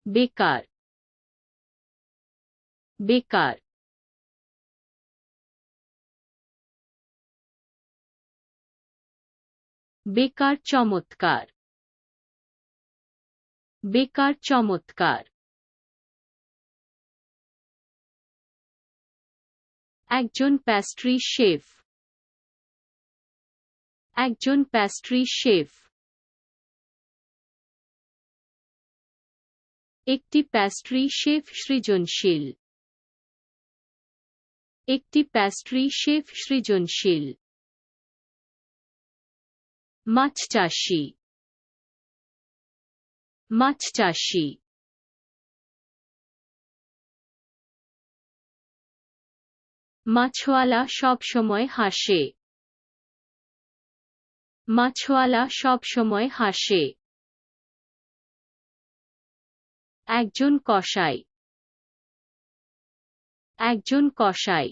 বেকার, বেকার। বেকার চমৎকার, বেকার চমৎকার। একজন প্যাস্ট্রি শেফ, একজন প্যাস্ট্রি শেফ। একটি প্যাস্ট্রি শেফ সৃজনশীল, একটি প্যাস্ট্রি শেফ সৃজনশীল। মাছ চাষি, মাছ চাষি। মাছওয়ালা সবসময় হাসে, মাছওয়ালা সবসময় হাসে। একজন কসাই, একজন কসাই।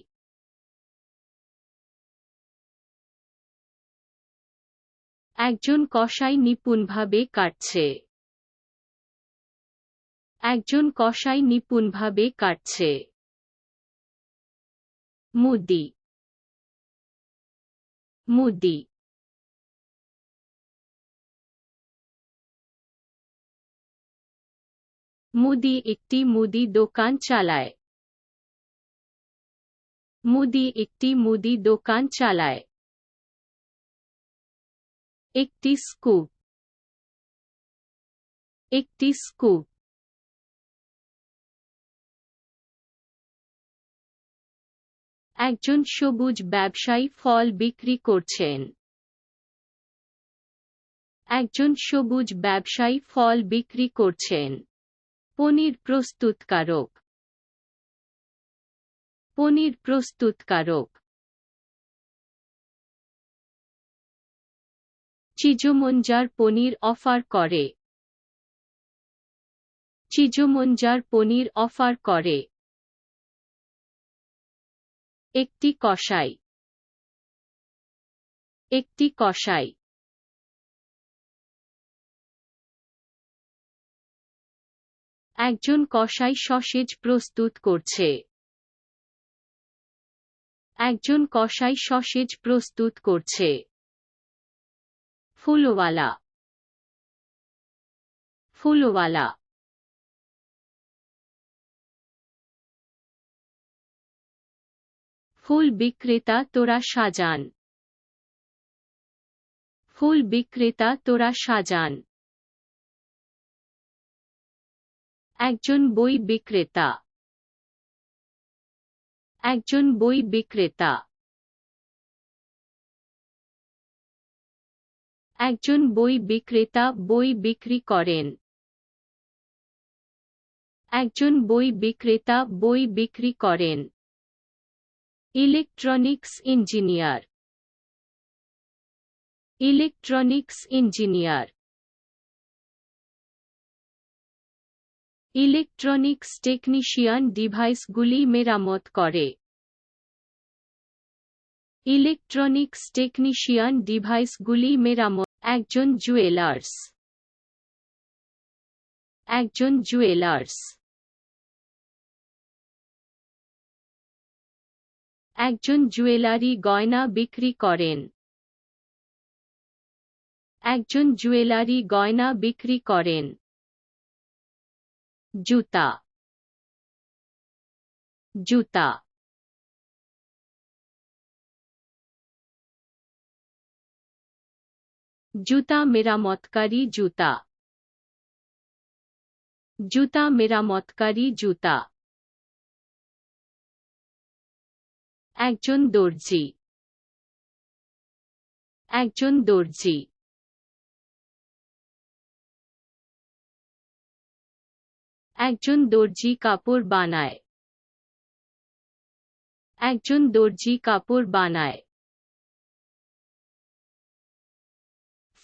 একজন কসাই নিপুণভাবে কাটছে, একজন কসাই নিপুণভাবে কাটছে। মুদি, মুদি। মুদি একটি মুদি দোকান চালায়, মুদি একটি মুদি দোকান চালায়। একটি স্কুপ, একটি স্কুপ। একজন সবুজ ব্যবসায়ী ফল বিক্রি করছেন, একজন সবুজ ব্যবসায়ী ফল বিক্রি করছেন। পনির প্রস্তুতকারক, পনির প্রস্তুতকারক। চিজোমঞ্জার পনির অফার করে, চিজোমঞ্জার পনির অফার করে। একটি কসাই, একটি কসাই। একজন কসাই সসেজ প্রস্তুত করছে, একজন কসাই সসেজ প্রস্তুত করছে। ফুলওয়ালা, ফুলওয়ালা। ফুল বিক্রেতা তোড়া সাজান, ফুল বিক্রেতা তোড়া সাজান। একজন বই বিক্রেতা, একজন বই বিক্রেতা। একজন বই বিক্রেতা বই বিক্রি করেন, একজন বই বিক্রেতা বই বিক্রি করেন। Electronics engineer, electronics engineer. Electronics technician ডিভাইসগুলি মেরামত করে, ইলেকট্রনিক্স টেকনিশিয়ান ডিভাইসগুলি মেরামত। একজন জুয়েলার্স, একজন জুয়েলার্স। একজন জুয়েলারি গয়না বিক্রি করেন, একজন জুয়েলারি গয়না বিক্রি করেন। জুতা, জুতা। জুতা মেরামতকারী জুতা, জুতা মেরামতকারী জুতা। একজন দর্জি, একজন দর্জি। একজন দর্জি কাপড় বানায়, একজন দর্জি কাপড় বানায়।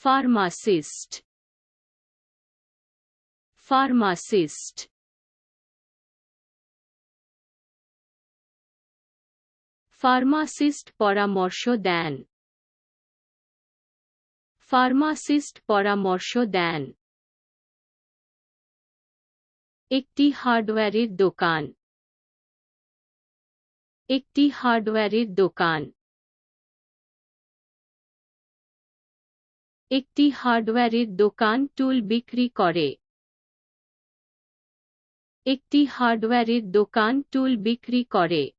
Pharmacist, pharmacist. ফার্মাসিস্ট পরামর্শ দেন, ফার্মাসিস্ট পরামর্শ দেন। একটি হার্ডওয়্যারের দোকান। একটি হার্ডওয়্যারের দোকান। একটি হার্ডওয়্যারের দোকান টুল বিক্রি করে। একটি হার্ডওয়্যারের দোকান টুল বিক্রি করে।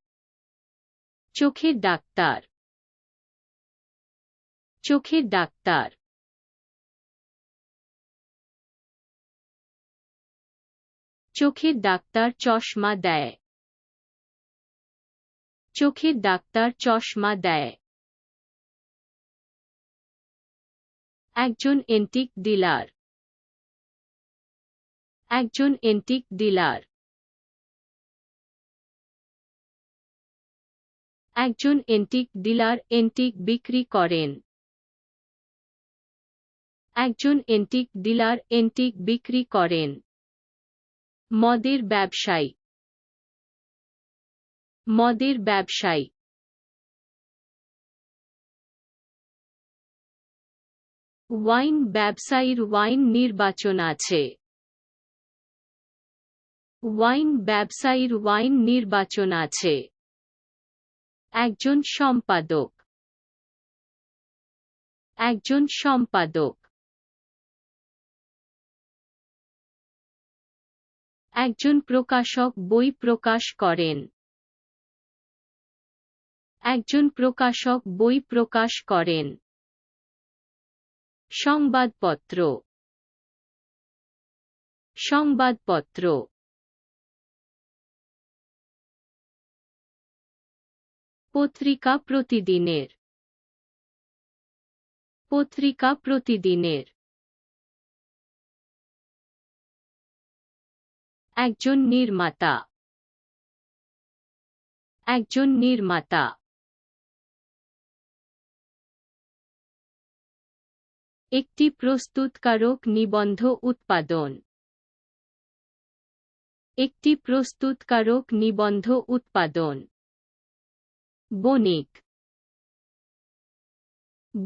চোখের ডাক্তার। চোখের ডাক্তার। চোখের ডাক্তার চশমা দেয়। চোখের ডাক্তার চশমা দেয়। একজন এন্টিক ডিলার। একজন এন্টিক ডিলার। একজন এন্টিক ডিলার এন্টিক বিক্রি করেন। একজন এন্টিক ডিলার এন্টিক বিক্রি করেন। মদের ব্যবসায়ী। মদের ব্যবসায়ী। ওয়াইন ব্যবসায়ীর ওয়াইন নির্বাচন আছে। ওয়াইন ব্যবসায়ীর ওয়াইন নির্বাচন আছে। একজন সম্পাদক। একজন সম্পাদক। একজন প্রকাশক বই প্রকাশ করেন। একজন প্রকাশক বই প্রকাশ করেন। সংবাদপত্র। সংবাদপত্র। পত্রিকা প্রতিদিনের। পত্রিকা প্রতিদিনের। একজন নির্মাতা। একজন নির্মাতা। একটি প্রস্তুতকারক নিবন্ধ উৎপাদন। একটি প্রস্তুতকারক নিবন্ধ উৎপাদন। বণিক।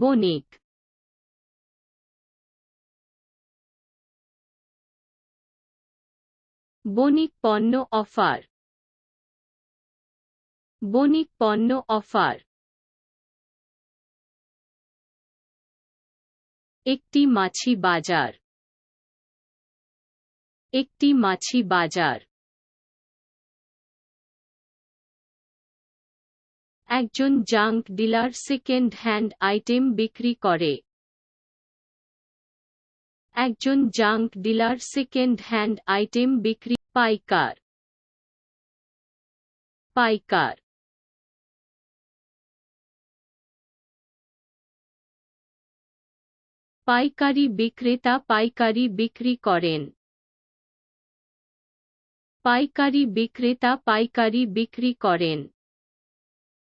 বণিক। বণিক পণ্য অফার। বণিক পণ্য অফার। একটি মাছি বাজার। একটি মাছি বাজার। একজন junk dealer second hand item বিক্রি করে। একজন junk dealer second hand item বিক্রি। পাইকার। পাইকার। পাইকারি বিক্রেতা পাইকারি বিক্রি করেন। পাইকারি বিক্রেতা পাইকারি বিক্রি করেন।